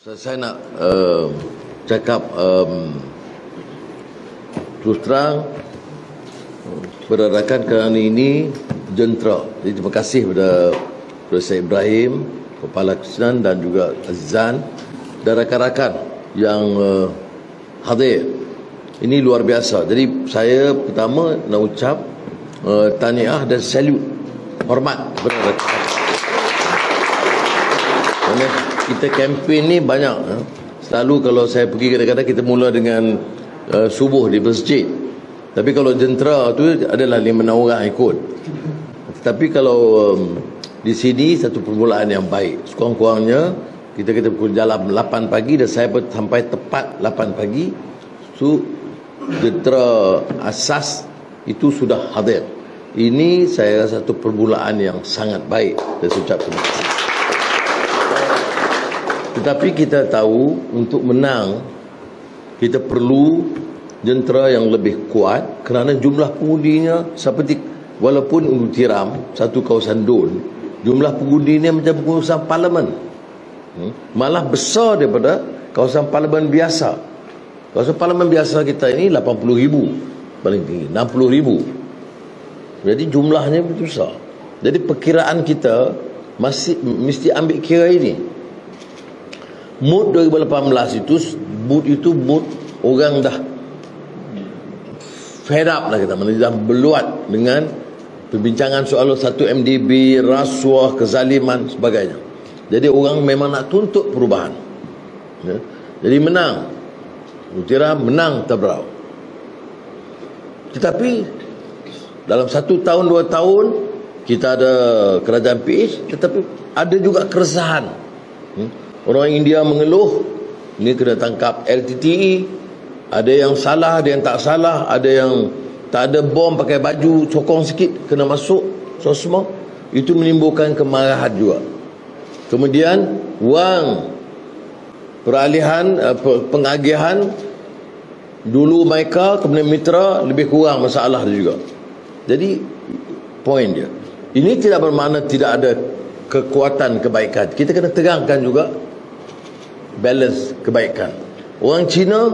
Saya nak cakap terus terang berdasarkan kerana ini jentera. Jadi terima kasih kepada Profesor Ibrahim, Kepala Kesusahan dan juga Azizan dan rakan-rakan yang hadir. Ini luar biasa. Jadi saya pertama nak ucap tahniah dan salute, hormat kepada rakan-rakan. Kita kempen ni banyak. Selalu kalau saya pergi kadang-kadang kita mula dengan subuh di masjid. Tapi kalau jentera tu adalah 5-6 orang ikut. Tapi kalau di sini satu permulaan yang baik. Sekurang-kurangnya kita pukul jalan 8 pagi dan saya sampai tepat 8 pagi. So jentera asas itu sudah hadir. Ini saya rasa satu permulaan yang sangat baik. Saya ucap terima kasih. Tetapi kita tahu untuk menang kita perlu jentera yang lebih kuat kerana jumlah pengudinya seperti walaupun Ulu Tiram satu kawasan DUN, jumlah pengudinya macam kawasan parlimen, malah besar daripada kawasan parlimen biasa. Kawasan parlimen biasa kita ini 80,000 paling tinggi, 60,000. Jadi jumlahnya besar. Jadi perkiraan kita mesti ambil kira ini. Mood 2018 itu mood orang dah fed up lah kita, dah beluat dengan perbincangan soal 1 MDB, rasuah, kezaliman sebagainya. Jadi orang memang nak tuntut perubahan, ya. Jadi menang Utira, menang Tebrau. Tetapi dalam 1 tahun 2 tahun kita ada kerajaan PH, tetapi ada juga keresahan. Orang India mengeluh ini kena tangkap LTTE, ada yang salah, ada yang tak salah, ada yang tak ada bom pakai baju sokong sikit kena masuk semua. Itu menimbulkan kemarahan juga. Kemudian wang peralihan pengagihan dulu mereka kemudian mitra lebih kurang masalah juga. Jadi poin dia ini tidak bermakna tidak ada kekuatan kebaikan. Kita kena terangkan juga balance kebaikan. Orang Cina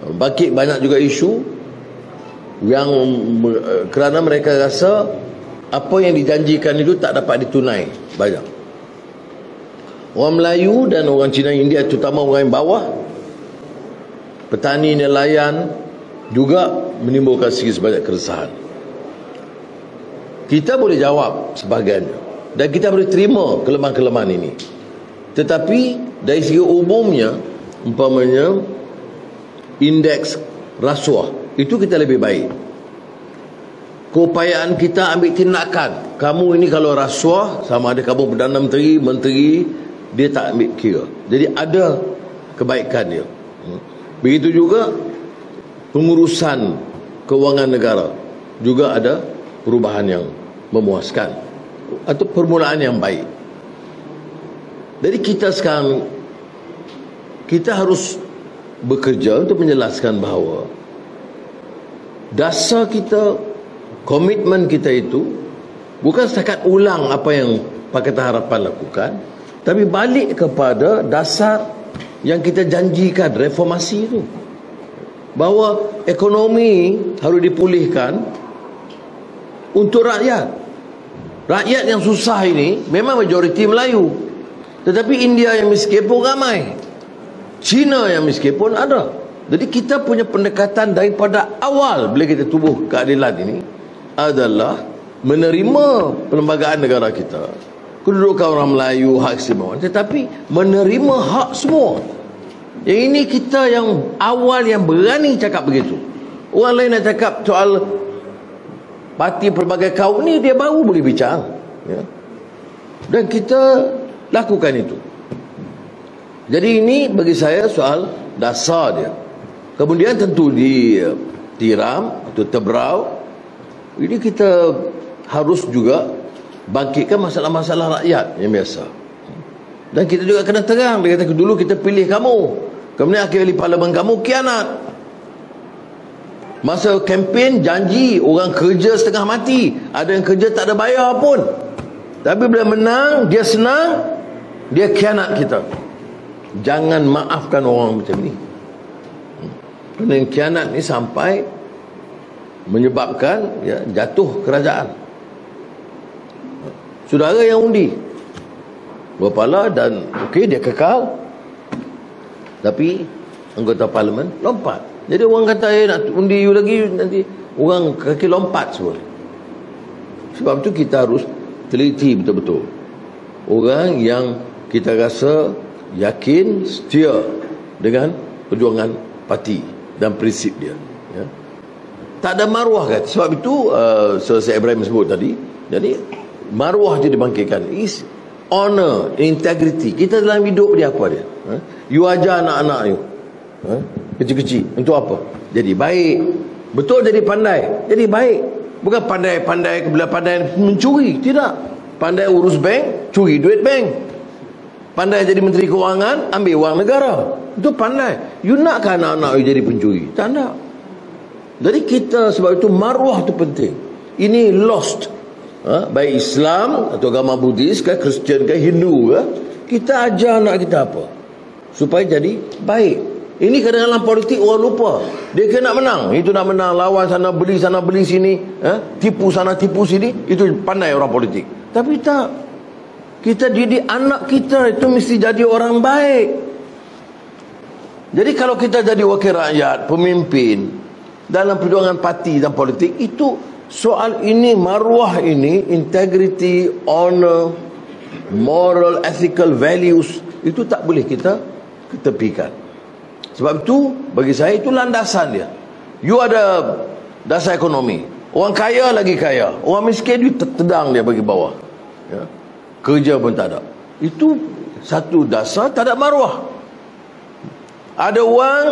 bangkit banyak juga isu yang kerana mereka rasa apa yang dijanjikan itu tak dapat ditunai banyak. Orang Melayu dan orang Cina India, terutama orang yang bawah, petani nelayan juga menimbulkan sedikit sebanyak keresahan. Kita boleh jawab sebahagiannya dan kita boleh terima kelemahan-kelemahan ini. Tetapi dari segi umumnya, umpamanya indeks rasuah itu kita lebih baik. Keupayaan kita ambil tindakan. Kamu ini kalau rasuah, sama ada kamu Perdana Menteri, dia tak ambil kira. Jadi ada kebaikan dia. Begitu juga pengurusan kewangan negara juga ada perubahan yang memuaskan atau permulaan yang baik. Jadi kita sekarang kita harus bekerja untuk menjelaskan bahawa dasar kita, komitmen kita itu bukan setakat ulang apa yang Pakatan Harapan lakukan, tapi balik kepada dasar yang kita janjikan, reformasi itu, bahawa ekonomi harus dipulihkan untuk rakyat. Rakyat yang susah ini memang majoriti Melayu, tetapi India yang miskin pun ramai, Cina yang miskin pun ada. Jadi kita punya pendekatan daripada awal bila kita tubuh keadilan ini adalah menerima perlembagaan negara kita, kedudukan orang Melayu, hak istimewa, tetapi menerima hak semua. Yang ini kita yang awal yang berani cakap begitu. Orang lain nak cakap soal parti pelbagai kaum ni, dia baru boleh bincang, ya. Dan kita lakukan itu. Jadi ini bagi saya soal dasar dia. Kemudian tentu di Tiram atau Tebrau ini kita harus juga bangkitkan masalah-masalah rakyat yang biasa. Dan kita juga kena terang. Dia kata dulu kita pilih kamu, kemudian akhir parlimen kamu kianat. Masa kempen janji orang kerja setengah mati, ada yang kerja tak ada bayar pun. Tapi bila menang dia senang, dia khianat kita. Jangan maafkan orang macam ni. Pengkhianat ni sampai menyebabkan jatuh kerajaan. Saudara yang undi berpala dan okey, dia kekal, tapi anggota parlimen lompat. Jadi orang kata nak undi you lagi, nanti orang kaki lompat semua. Sebab tu kita harus teliti betul-betul orang yang kita rasa yakin setia dengan perjuangan parti dan prinsip dia, ya. Tak ada maruah kan. Sebab itu Sir Ibrahim sebut tadi, jadi maruah je dibangkitkan. Is honor, integrity. Kita dalam hidup dia apa dia? You ajar anak-anak you kecil-kecil untuk apa? Jadi baik. Betul, jadi pandai, jadi baik. Bukan pandai-pandai bila pandai mencuri. Tidak. Pandai urus bank, curi duit bank. Pandai jadi menteri kewangan, ambil wang negara. Itu pandai. You nakkan anak-anak you jadi pencuri? Tak nak. Jadi kita, sebab itu maruah itu penting. Ini lost, baik Islam atau agama Buddhis ke, Kristian ke, Hindu ke, kita ajar anak kita apa supaya jadi baik. Ini kadang-kadang politik orang lupa. Dia kena nak menang, itu nak menang, lawan sana beli sini, tipu sana tipu sini. Itu pandai orang politik. Tapi tak. Kita didik anak kita itu mesti jadi orang baik. Jadi kalau kita jadi wakil rakyat, pemimpin dalam perjuangan parti dan politik, itu soal ini, maruah ini, integrity, honor, moral, ethical values, itu tak boleh kita ketepikan. Sebab itu bagi saya itu landasan dia. You ada dasar ekonomi, orang kaya lagi kaya, orang miskin you tendang dia bagi bawah, ya. Kerja pun tak ada. Itu satu dasar tak ada maruah. Ada wang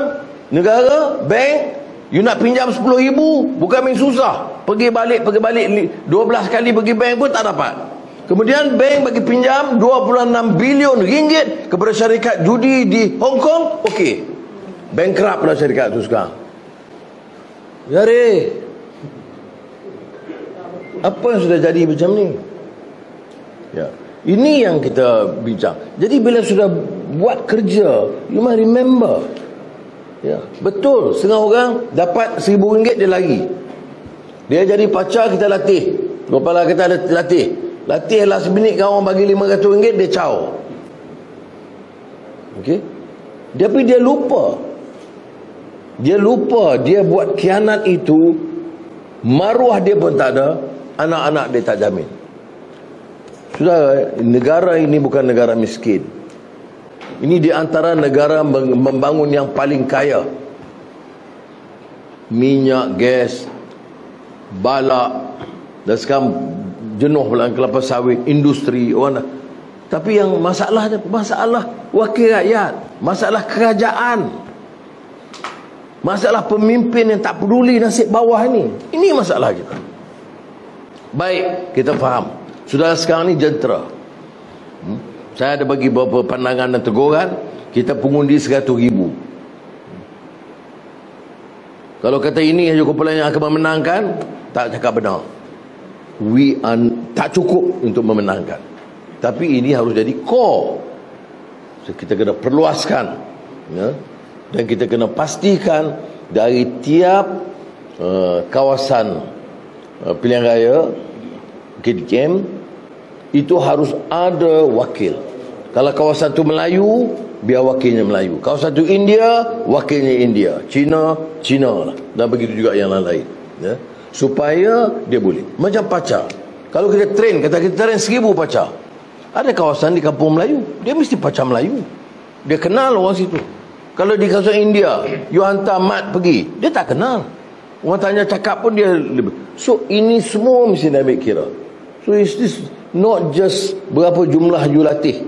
negara, bank, you nak pinjam 10,000, bukan main susah. Pergi balik 12 kali pergi bank pun tak dapat. Kemudian bank bagi pinjam 26 bilion ringgit kepada syarikat judi di Hong Kong. Okey, bankrupt lah syarikat tu sekarang. Jadi apa yang sudah jadi macam ni? Ya, ini yang kita bincang. Jadi bila sudah buat kerja, you must remember, ya, betul, setengah orang dapat RM1,000 dia lari. Dia jadi pacar, kita latih. Kepala kita latih. Latih last minute kawan bagi RM500, dia caw. Okey. Tapi dia lupa. Dia buat khianat itu, maruah dia pun tak ada, anak-anak dia tak jamin. Sudah, negara ini bukan negara miskin. Ini di antara negara membangun yang paling kaya. Minyak, gas, balak, dan sekarang jenuh pula kelapa sawit, industri, orang. Tapi yang masalah wakil rakyat, masalah kerajaan, masalah pemimpin yang tak peduli nasib bawah ini. Ini masalah kita. Baik, kita faham. Sudah sekarang ni jentera. Saya ada bagi beberapa pandangan dan teguran. Kita pengundi 100,000. Kalau kata ini saja kumpulan yang akan memenangkan, tak cakap benar. Tak cukup untuk memenangkan. Tapi ini harus jadi core. So, kita kena perluaskan, ya? Dan kita kena pastikan dari tiap kawasan pilihan raya KDKM itu harus ada wakil. Kalau kawasan tu Melayu, biar wakilnya Melayu. Kawasan tu India, wakilnya India. Cina lah. Dan begitu juga yang lain, ya? Supaya dia boleh. Macam pacar. Kalau kita train 1,000 pacar, ada kawasan di kampung Melayu, dia mesti pacar Melayu. Dia kenal orang situ. Kalau di kawasan India, you hantar mat pergi, dia tak kenal. Orang tanya cakap pun dia. So ini semua mesti ambil kira. So is this not just berapa jumlah you latih.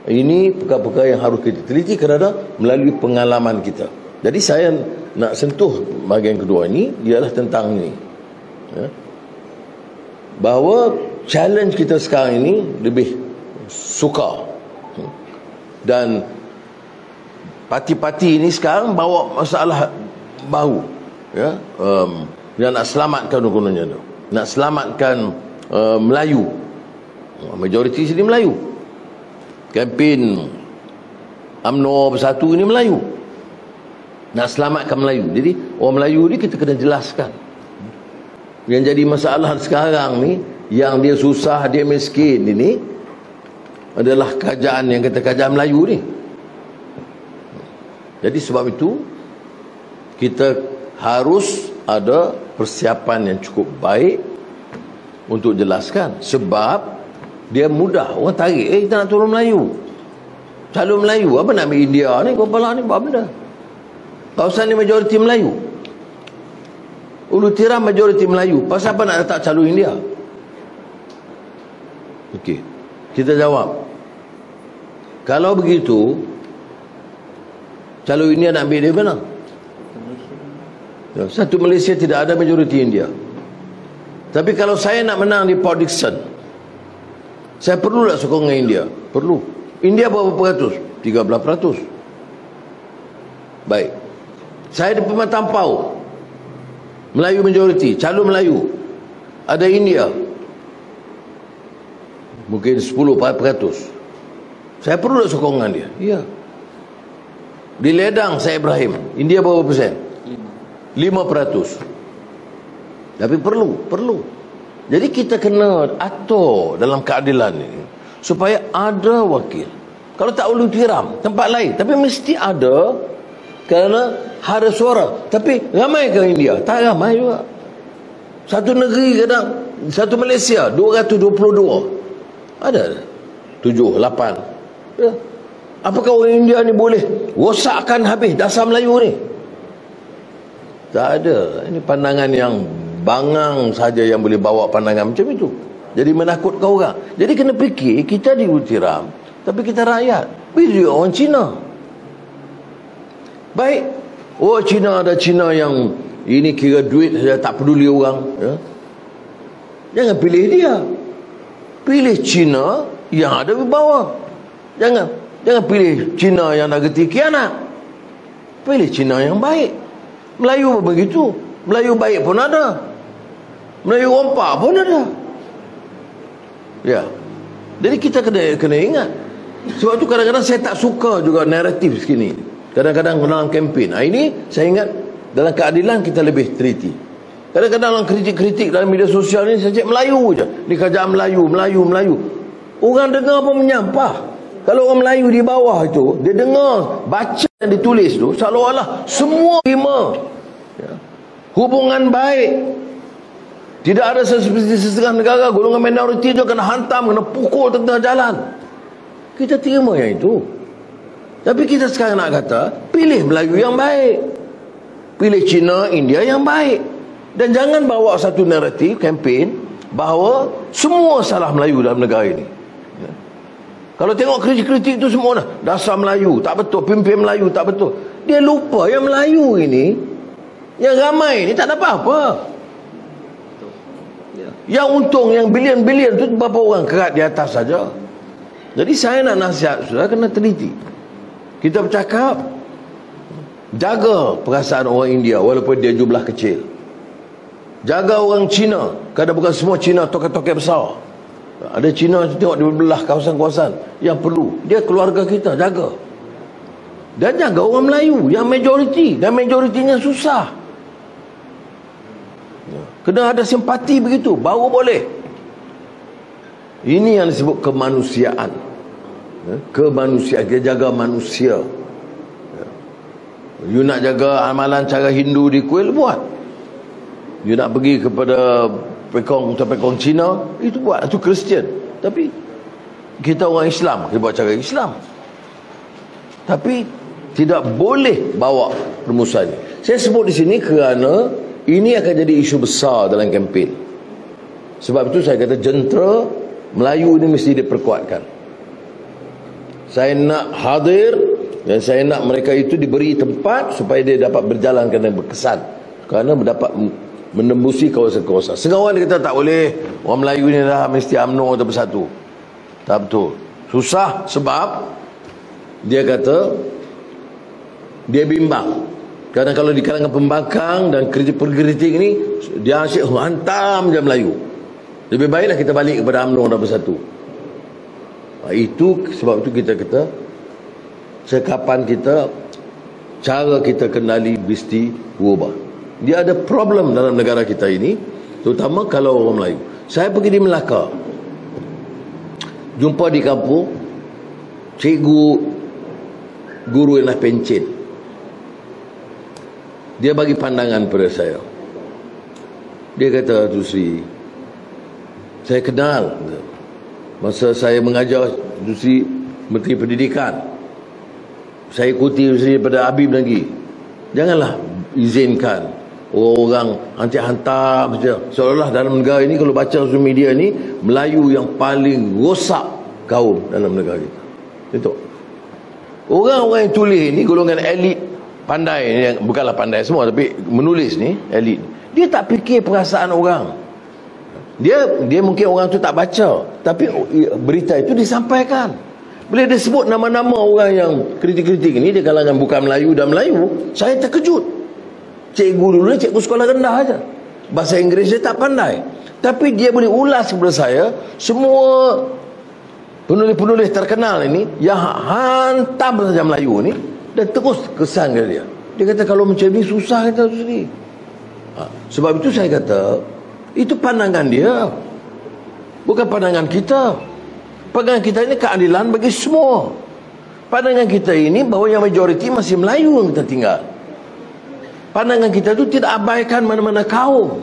Ini perkara-perkara yang harus kita teliti kerana melalui pengalaman kita. Jadi saya nak sentuh bahagian kedua ini ialah tentang ini, ya? Bahawa challenge kita sekarang ini lebih sukar. Dan parti-parti ini sekarang bawa masalah baru, ya? Dia nak selamatkan kononnya tu. Nak selamatkan Melayu. Majoriti sini Melayu. Kempen UMNO Bersatu ni Melayu, nak selamatkan Melayu. Jadi orang Melayu ni kita kena jelaskan. Yang jadi masalah sekarang ni, yang dia susah, dia miskin ini adalah kerajaan yang kata kerajaan Melayu ni. Jadi sebab itu kita harus ada persiapan yang cukup baik untuk jelaskan. Sebab dia mudah orang tarik, kita nak tolong Melayu, calon Melayu, apa nak ambil India ni, Gopala ni buat benda. Kawasan ni majoriti Melayu, Ulu Tiram majoriti Melayu, pasal apa nak letak calon India? Okey, kita jawab, kalau begitu calon India nak ambil dia mana? Satu Malaysia tidak ada majoriti India. Tapi kalau saya nak menang di Port Dickson, saya perlu tak sokongan India? Perlu. India berapa peratus? 13%. Baik, saya di Pematang Pau, Melayu majoriti, calon Melayu, ada India mungkin 10%. Saya perlu tak sokongan dia? Ya. Di Ledang saya Ibrahim, India berapa persen? 5%. Tapi perlu. Jadi kita kena atur dalam keadilan ini supaya ada wakil. Kalau tak Ulu Tiram, tempat lain, tapi mesti ada, kerana ada suara. Tapi ramai ke India? Tak ramai juga. Satu negeri kadang, satu Malaysia 222, ada 7, 8. Ya. Apakah orang India ni boleh rosakkan habis dasar Melayu ni? Tak ada. Ini pandangan yang bangang saja yang boleh bawa pandangan macam itu. Jadi menakutkan orang. Jadi kena fikir, kita di Ulu Tiram, tapi kita rakyat. Bila orang Cina. Baik, oh Cina ada Cina yang ini kira duit saja, tak peduli orang, ya. Jangan pilih dia. Pilih Cina yang ada di bawah. Jangan pilih Cina yang dah geti kianat. Pilih Cina yang baik. Melayu pun begitu. Melayu baik pun ada, Melayu rompak pun ada. Ya. Jadi kita kena ingat. Sebab tu kadang-kadang saya tak suka juga naratif segini. Kadang-kadang dalam kempen. Ini saya ingat dalam keadilan kita lebih teliti. Kadang-kadang dalam kritik-kritik dalam media sosial ni saya cakap Melayu je. Ni kerajaan Melayu. Orang dengar pun menyampah. Kalau orang Melayu di bawah itu, dia dengar, baca yang ditulis tu, seolah-olah semua terima, ya, hubungan baik. Tidak ada seperti setengah negara, golongan minoriti tu kena hantam, kena pukul tengah jalan. Kita terima yang itu. Tapi kita sekarang nak kata, pilih Melayu yang baik, pilih Cina, India yang baik. Dan jangan bawa satu naratif, kempen, bahawa semua salah Melayu dalam negara ini. Ya. Kalau tengok kritik-kritik itu semua dah, dasar Melayu tak betul, pimpin Melayu tak betul. Dia lupa yang Melayu ini, yang ramai ni tak dapat apa. Yang untung, yang bilion-bilion tu berapa orang kerat di atas saja. Jadi saya nak nasihat, sudah kena teliti. Kita bercakap, jaga perasaan orang India walaupun dia jumlah kecil. Jaga orang Cina, kadang bukan semua Cina tokoh-tokoh besar. Ada Cina tengok di belah kawasan-kawasan yang perlu. Dia keluarga kita, jaga. Dan jaga orang Melayu yang majoriti, dan majoritinya susah. Kena ada simpati begitu, baru boleh. Ini yang disebut kemanusiaan. Kemanusiaan, kita jaga manusia. You nak jaga amalan cara Hindu di kuil, buat. You nak pergi kepada pekong Cina, itu buat. Itu Kristian. Tapi kita orang Islam, kita buat cara Islam. Tapi tidak boleh bawa permusuhan ini. Saya sebut di sini kerana ini akan jadi isu besar dalam kempen. Sebab itu saya kata jentera Melayu ini mesti diperkuatkan. Saya nak hadir dan saya nak mereka itu diberi tempat supaya dia dapat berjalan dengan berkesan. Kerana dapat menembusi kawasan-kawasan. Sekarang dia kata tak boleh, orang Melayu ni dah mesti UMNO atau Bersatu. Tak betul. Susah sebab dia kata dia bimbang. Kadang kalau di kalangan pembangkang dan kritik ini, dia asyik hantam je Melayu. Lebih baiklah kita balik kepada UMNO dan Bersatu. Itu sebab itu kita kata cekapan kita, cara kita kendali mesti berubah. Dia ada problem dalam negara kita ini, terutama kalau orang Melayu. Saya pergi di Melaka, jumpa di kampung cikgu guru ialah pencen. Dia bagi pandangan pada saya. Dia kata, Tu Sri, saya kenal masa saya mengajar Tu Sri Menteri Pendidikan, saya ikuti Tu Sri pada Habib lagi. Janganlah izinkan orang nanti hantar seolah-olah dalam negara ini, kalau baca social media ni, Melayu yang paling rosak kaum dalam negara kita. Itu orang-orang yang tulis ni, golongan elit pandai, yang bukanlah pandai semua tapi menulis ni elit, dia tak fikir perasaan orang. Dia mungkin orang tu tak baca, tapi berita itu disampaikan. Bila dia sebut nama-nama orang yang kritik-kritik ni, dia kalangan bukan Melayu dan Melayu, saya terkejut. Cikgu dulu ni cikgu sekolah rendah aja, bahasa Inggeris dia tak pandai, tapi dia boleh ulas kepada saya semua penulis-penulis terkenal ini yang hantam saja Melayu ni, dan terus kesan ke dia. Dia kata kalau macam ni susah kita sendiri. Sebab itu saya kata itu pandangan dia, bukan pandangan kita. Pandangan kita ini keadilan bagi semua. Pandangan kita ini bahawa yang majoriti masih Melayu yang kita tinggal. Pandangan kita itu tidak abaikan mana-mana kaum.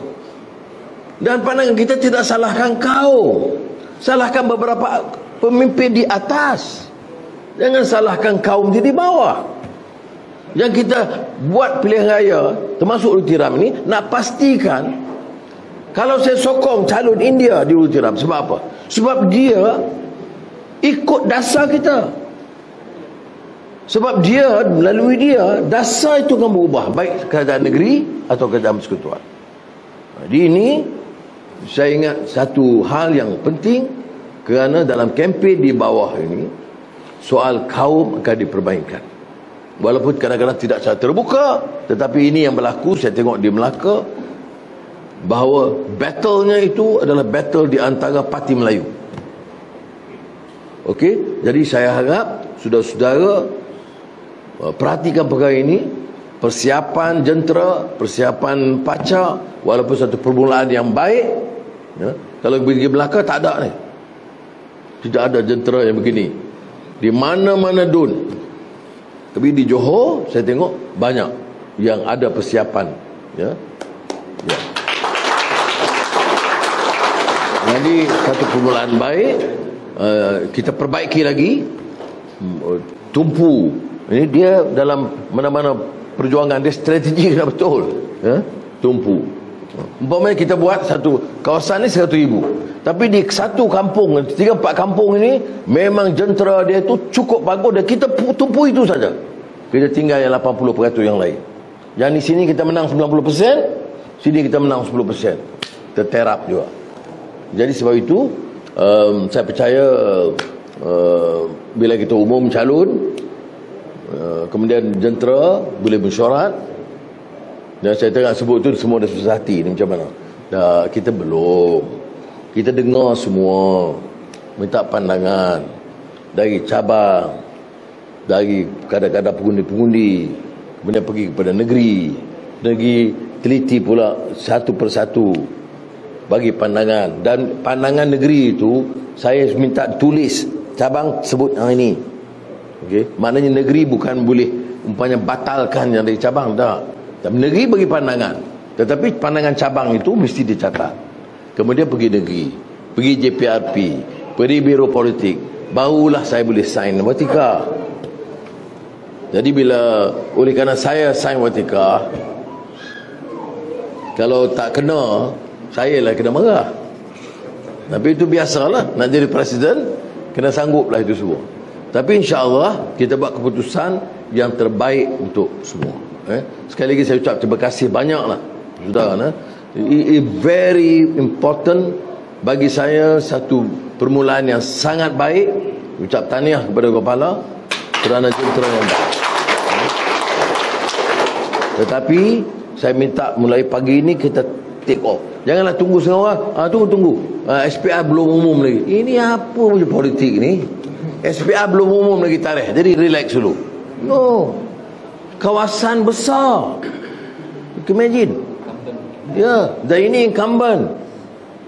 Dan pandangan kita tidak salahkan kaum, salahkan beberapa pemimpin di atas. Jangan salahkan kaum di bawah. Yang kita buat pilihan raya termasuk Ultiram ini, nak pastikan kalau saya sokong calon India di Ultiram. Sebab apa? Sebab dia ikut dasar kita. Sebab dia, melalui dia, dasar itu akan berubah, baik keadaan negeri atau keadaan persekutuan. Jadi ini saya ingat satu hal yang penting, kerana dalam kempen di bawah ini soal kaum akan dipermainkan. Walaupun kadang-kadang tidak secara terbuka, tetapi ini yang berlaku. Saya tengok di Melaka bahawa battle-nya itu adalah battle di antara parti Melayu. Okey, jadi saya harap saudara-saudara perhatikan perkara ini. Persiapan jentera, persiapan pacak, walaupun satu permulaan yang baik, ya, kalau pergi Melaka tak ada ni, tidak ada jentera yang begini di mana-mana dun. Tapi di Johor saya tengok banyak yang ada persiapan, ya. Ya. Jadi satu permulaan baik, kita perbaiki lagi. Tumpu ini dia dalam mana-mana perjuangan dia strategi kena betul, ya? Tumpu. Umpamanya kita buat satu kawasan ni 100,000, tapi di satu kampung, 3-4 kampung ini memang jentera dia tu cukup bagus, dan kita tumpu itu saja. Kita tinggal yang 80% yang lain. Yang di sini kita menang 90%, sini kita menang 10%. Terterap juga. Jadi sebab itu saya percaya bila kita umum calon, kemudian jentera boleh mesyuarat, dan saya tengah sebut tu semua dah susah hati ni macam mana. Kita belum. Kita dengar semua, minta pandangan dari cabang, dari kadang-kadang pengundi-pengundi, kemudian pergi kepada negeri teliti pula satu persatu bagi pandangan. Dan pandangan negeri itu saya minta tulis, cabang sebut ini. Okey, maknanya negeri bukan boleh umpamanya batalkan yang dari cabang, tak. Tapi negeri bagi pandangan, tetapi pandangan cabang itu mesti dicatat. Kemudian pergi negeri, pergi JPRP, pergi Biro Politik, barulah saya boleh sign watika. Jadi bila oleh kerana saya sign watika, kalau tak kena, saya lah kena marah. Tapi itu biasalah, nak jadi presiden kena sangguplah itu semua. Tapi insya-Allah kita buat keputusan yang terbaik untuk semua. Sekali lagi saya ucap terima kasih banyaklah saudara. Very important bagi saya, satu permulaan yang sangat baik. Ucap tahniah kepada kepala kerana jentera yang baik. Tetapi saya minta mulai pagi ini kita take off. Janganlah tunggu setengah orang. Tunggu. SPR belum umum lagi. Ini apa punya politik ni? SPR belum umum lagi tarikh. Jadi relax dulu. No. Kawasan besar. Imagine. Ya, dan ini incumbent.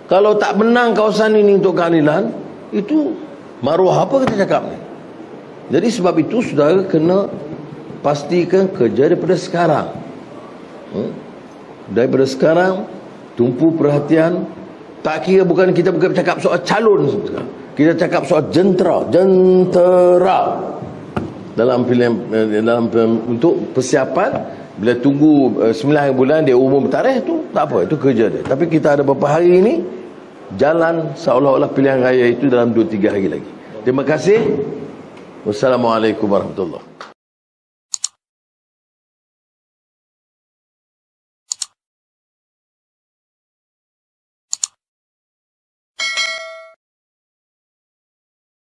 Kalau tak menang kawasan ini untuk keadilan, itu maruah apa kita cakap ni? Jadi sebab itu saudara kena pastikan kerja daripada sekarang. Daripada sekarang tumpu perhatian. Tak kira bukan kita bukan cakap soal calon, kita cakap soal jentera dalam pilihan, untuk persiapan. Bila tunggu 9 bulan dia umum tarikh tu tak apa, itu kerja dia. Tapi kita ada beberapa hari ini jalan seolah-olah pilihan raya itu dalam 2-3 hari lagi. Terima kasih. Wassalamualaikum warahmatullahi wabarakatuh.